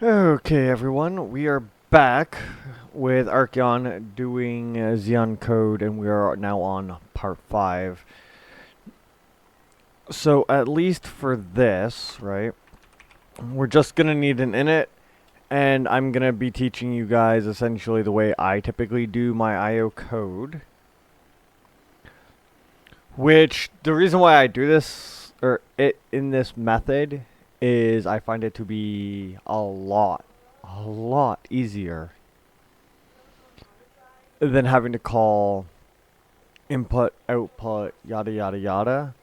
Okay, everyone, we are back with Archean doing Xenon code, and we are now on part 5. So, at least for this, right, we're just going to need an init, and I'm going to be teaching you guys essentially the way I typically do my IO code. Which, the reason why I do this, or it in this method, is I find it to be a lot easier than having to call input, output, yada yada yada.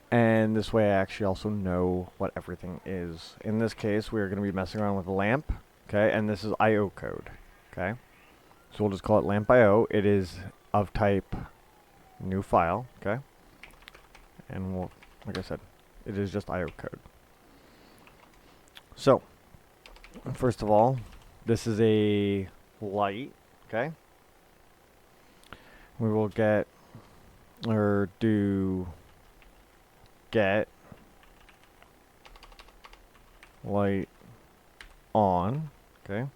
And this way I actually also know what everything is. In this case, we're going to be messing around with lamp, okay? And this is IO code, okay? So we'll just call it lamp IO. It is of type new file, okay? And we'll, like I said, it is just IO code. So, first of all, this is a light, okay? We will get, or do get light on, okay?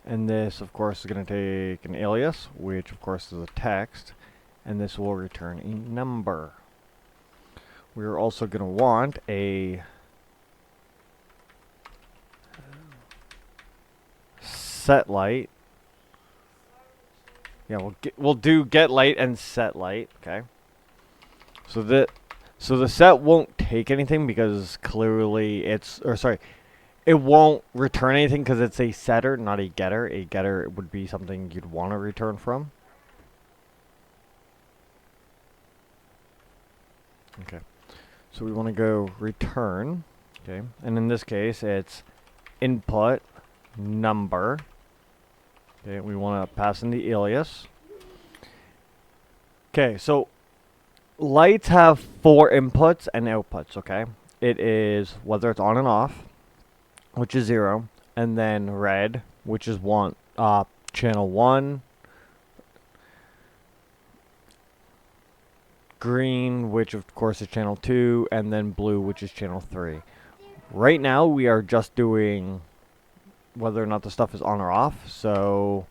And this, of course, is going to take an alias, which, of course, is a text, and this will return a number. We're also going to want a set light. Yeah, we'll do get light and set light, okay? So the set won't take anything because clearly it won't return anything because it's a setter, not a getter. A getter would be something you'd want to return from. Okay. So we want to go return, okay? And in this case, it's input number. Okay, we want to pass in the alias. Okay, so lights have 4 inputs and outputs, okay? It is whether it's on and off, which is 0, and then red, which is channel 1, green, which of course is channel 2, and then blue, which is channel 3. Right now, we are just doing whether or not the stuff is on or off, so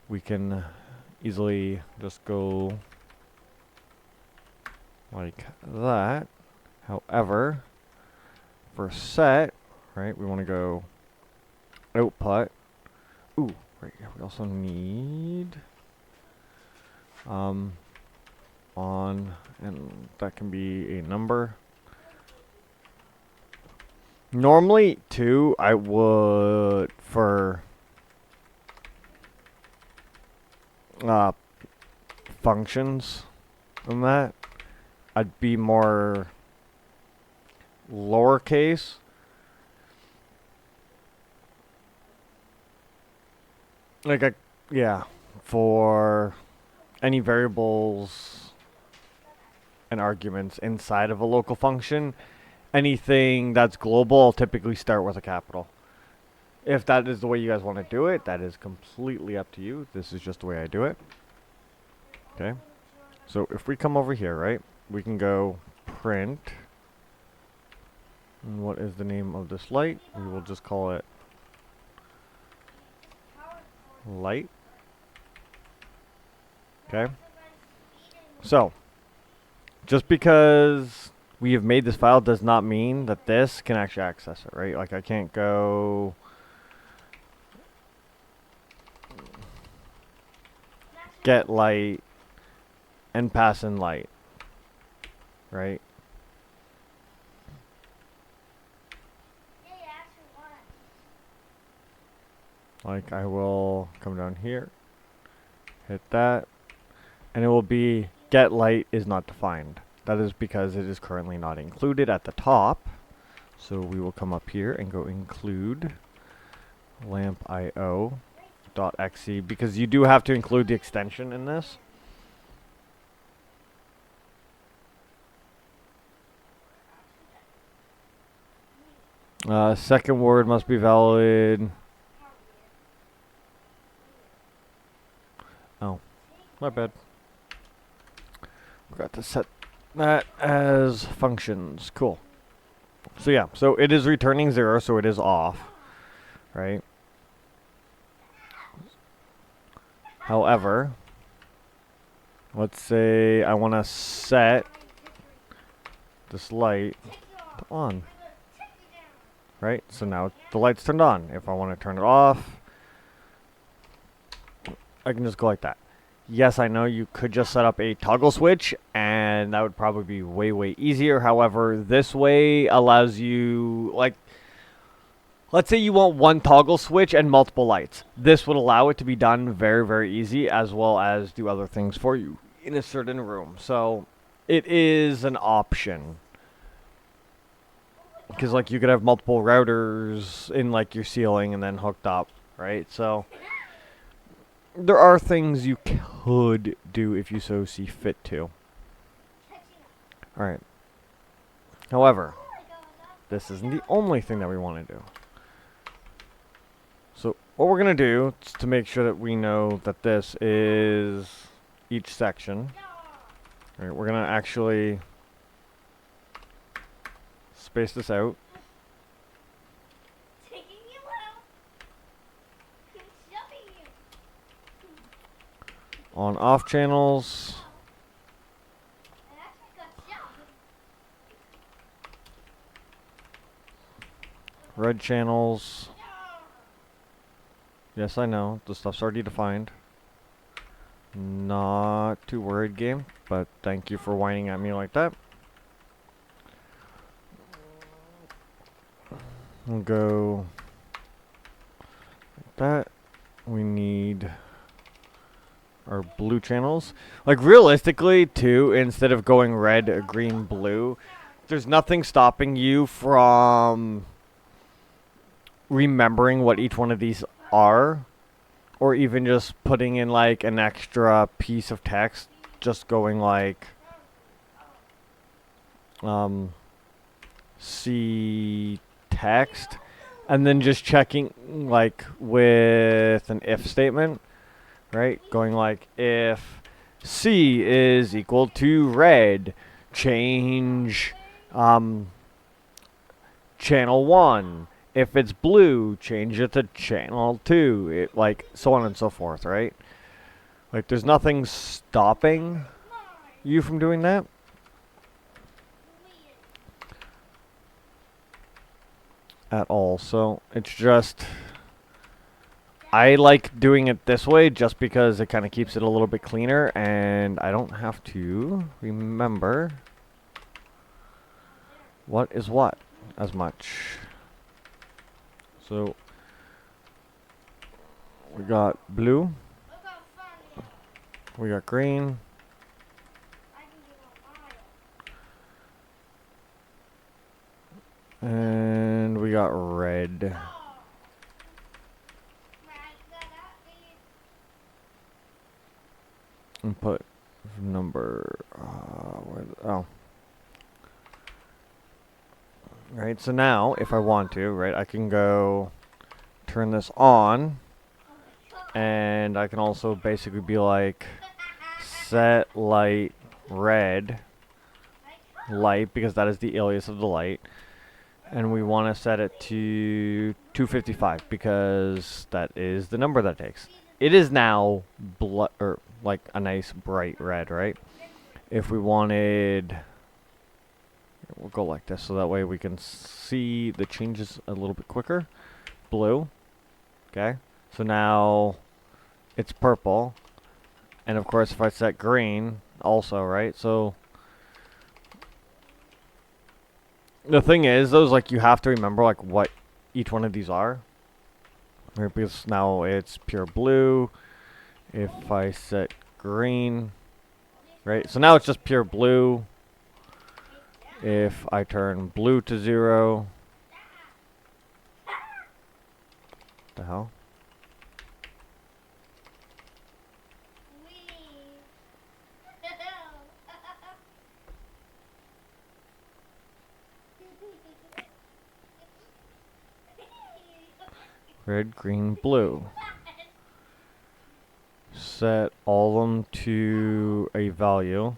we can easily just go like that. However, for set, right, we want to go output. Ooh, right here, we also need on, and that can be a number. Normally, too, I would, for functions than that, I'd be more lowercase. Yeah, for any variables and arguments inside of a local function. Anything that's global, I'll typically start with a capital. If that is the way you guys want to do it, that is completely up to you. This is just the way I do it. Okay. So if we come over here, right, we can go print. And what is the name of this light? We will just call it light. Okay. So, just because we have made this file does not mean that this can actually access it, right? Like I can't go get light and pass in light, right? Like I will come down here, hit that, and it will be get light is not defined. That is because it is currently not included at the top. So we will come up here and go include lampio.exe because you do have to include the extension in this. Second word must be valid. Oh, my bad. Forgot to set that as functions. Cool. So yeah, so it is returning 0, so it is off. right? However, let's say I want to set this light to on, right? So now the light's turned on. If I want to turn it off, I can just go like that. Yes, I know you could just set up a toggle switch, and that would probably be way, way easier. However, this way allows you, like, let's say you want one toggle switch and multiple lights. This would allow it to be done very, very easy, as well as do other things for you in a certain room. So it is an option. Because, like, you could have multiple routers in, like, your ceiling and then hooked up, right? So there are things you could do if you so see fit to. Alright. However, this isn't the only thing that we want to do. So what we're going to do to make sure that we know that this is each section, right, we're going to actually space this out. On off channels, red channels. Yes, I know, the stuff's already defined. Not too worried, game, but thank you for whining at me like that. We'll go like that. We need our blue channels. Like, realistically, too, instead of going red, green, blue, there's nothing stopping you from remembering what each one of these are, or even just putting in, like, an extra piece of text, just going, like, C text, and then just checking, like, with an if statement. Right? Going like, if C is equal to red, change channel 1. If it's blue, change it to channel 2. It, like, so on and so forth, right? Like, there's nothing stopping you from doing that. At all. So, it's just, I like doing it this way just because it kind of keeps it a little bit cleaner, and I don't have to remember what is what as much. So we got blue, we got green, and we got red. Input number, oh. Right, so now, if I want to, right, I can go turn this on, and I can also basically be like, set light red light, because that is the alias of the light, and we want to set it to 255, because that is the number that it takes. It is now like a nice bright red, right? If we wanted, we'll go like this so that way we can see the changes a little bit quicker. Blue, okay? So now it's purple, and of course if I set green also, right? So the thing is, those, like, you have to remember, like, what each one of these are, right? Because now it's pure blue. If I set green, right? So now it's just pure blue. If I turn blue to 0, what the hell? Red, green, blue. Set all of them to a value.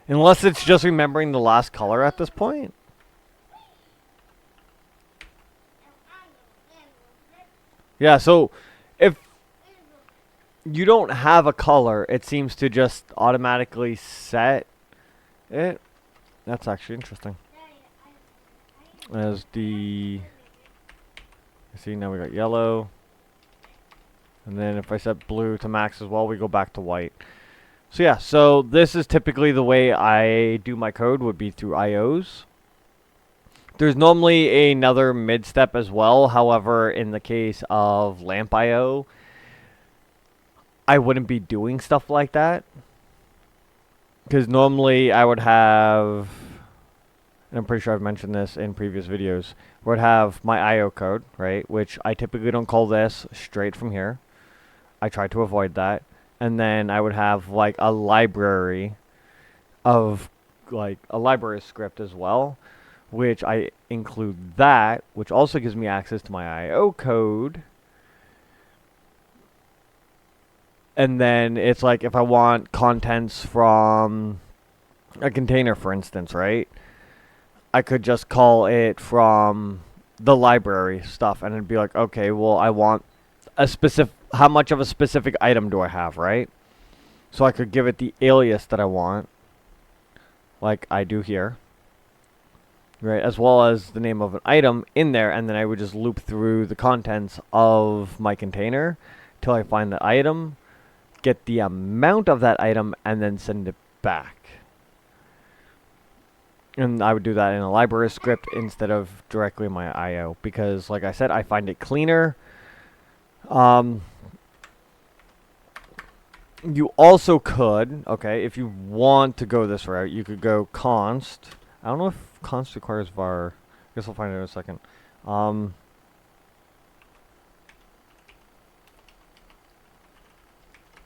Unless it's just remembering the last color at this point. Yeah, so if you don't have a color, it seems to just automatically set it. That's actually interesting. As the... See, now we got yellow. And then if I set blue to max as well, we go back to white. So yeah, so this is typically the way I do my code, would be through IOs. There's normally another mid step as well. However, in the case of lamp IO, I wouldn't be doing stuff like that. Because normally I would have, and I'm pretty sure I've mentioned this in previous videos, would have my IO code, right? Which I typically don't call this straight from here. I try to avoid that. And then I would have like a library of like a library script as well, which I include that, which also gives me access to my IO code. And then it's like if I want contents from a container, for instance, right? I could just call it from the library stuff, and it'd be like, okay, well, I want a specific, how much of a specific item do I have, right? So I could give it the alias that I want, like I do here, right? As well as the name of an item in there, and then I would just loop through the contents of my container till I find the item, get the amount of that item, and then send it back. And I would do that in a library script instead of directly in my IO, because like I said, I find it cleaner. You also could, okay, if you want to go this route, you could go const. I don't know if const requires var. I guess we'll find it in a second.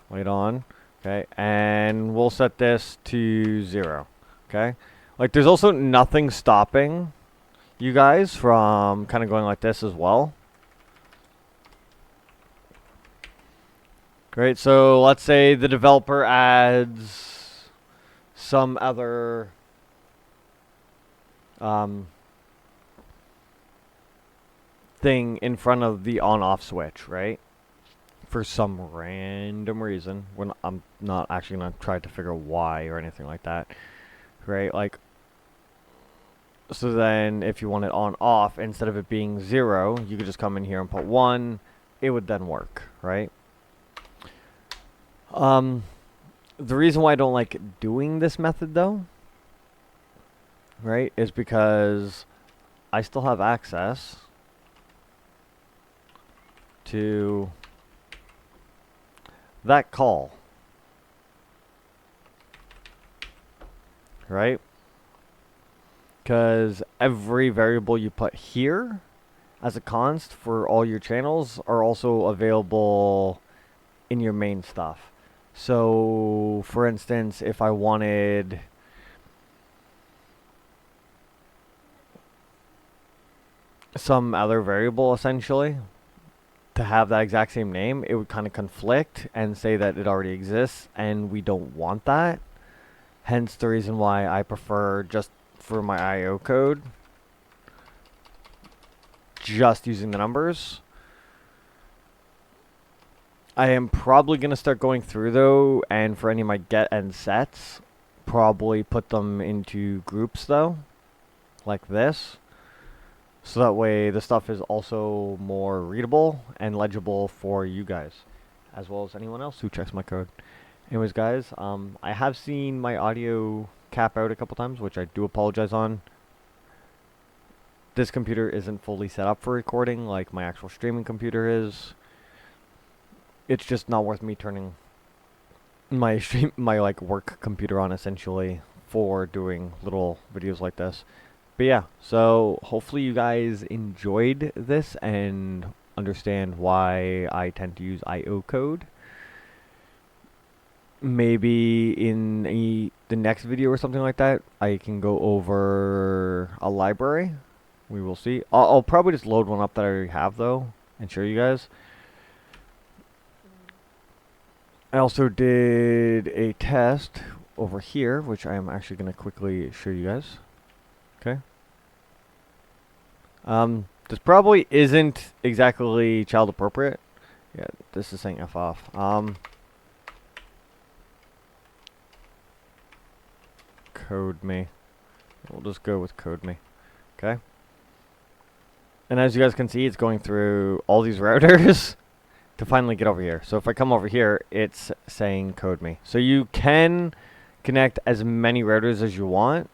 Wait on. Okay, and we'll set this to 0. Okay, like there's also nothing stopping you guys from kind of going like this as well. Great, so let's say the developer adds some other thing in front of the on-off switch, right? For some random reason, when I'm not actually going to try to figure out why or anything like that, right? Like, so then if you want it on-off, instead of it being 0, you could just come in here and put 1. It would then work, right? The reason why I don't like doing this method, though, right, is because I still have access to that call, right? Because every variable you put here as a const for all your channels are also available in your main stuff. So, for instance, if I wanted some other variable, essentially, to have that exact same name, it would kind of conflict and say that it already exists, and we don't want that. Hence the reason why I prefer, just for my IO code, just using the numbers. I am probably going to start going through, though, and for any of my get and sets, probably put them into groups, though, like this. So that way the stuff is also more readable and legible for you guys, as well as anyone else who checks my code. Anyways, guys, I have seen my audio cap out a couple times, which I do apologize on. This computer isn't fully set up for recording like my actual streaming computer is. It's just not worth me turning my like work computer on, essentially, for doing little videos like this. But yeah, so hopefully you guys enjoyed this and understand why I tend to use IO code. Maybe in the next video or something like that, I can go over a library. We will see. I'll probably just load one up that I already have, though, and show you guys. I also did a test over here, which I am actually going to quickly show you guys. Okay. This probably isn't exactly child appropriate. Yeah, this is saying F off. Code me. We'll just go with code me. Okay. And as you guys can see, it's going through all these routers to finally get over here. So if I come over here, it's saying code me. So you can connect as many routers as you want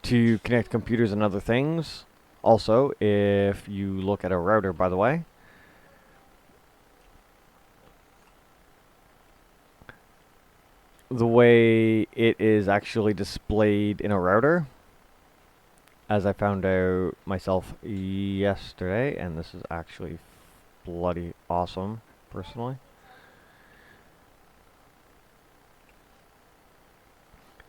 to connect computers and other things. Also, if you look at a router, by the way, the way it is actually displayed in a router, as I found out myself yesterday, and this is actually bloody awesome, personally,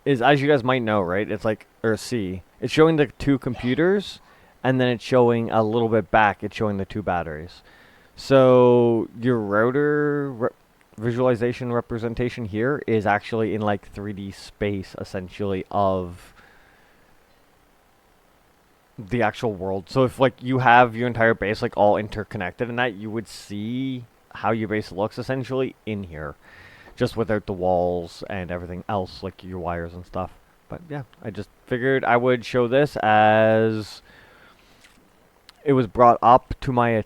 is, as you guys might know, right, it's like, or see, it's showing the two computers, and then it's showing a little bit back, it's showing the two batteries. So your router visualization representation here is actually in like 3D space, essentially, of the actual world. So if like you have your entire base like all interconnected and that, you would see how your base looks essentially in here, just without the walls and everything else, like your wires and stuff. But yeah, I just figured I would show this as it was brought up to my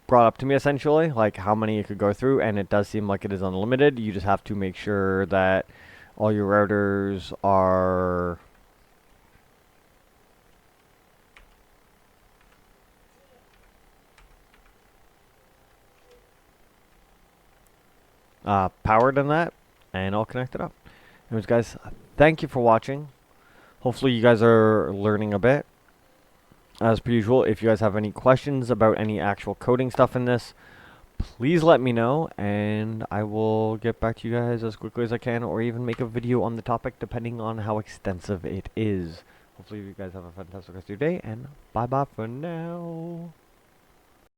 brought up to me essentially, like how many you could go through, and it does seem like it is unlimited. You just have to make sure that all your routers are powered in that, and all connected up. Anyways, guys, thank you for watching. Hopefully you guys are learning a bit. As per usual, if you guys have any questions about any actual coding stuff in this, please let me know, and I will get back to you guys as quickly as I can, or even make a video on the topic, depending on how extensive it is. Hopefully you guys have a fantastic rest of your day, and bye-bye for now.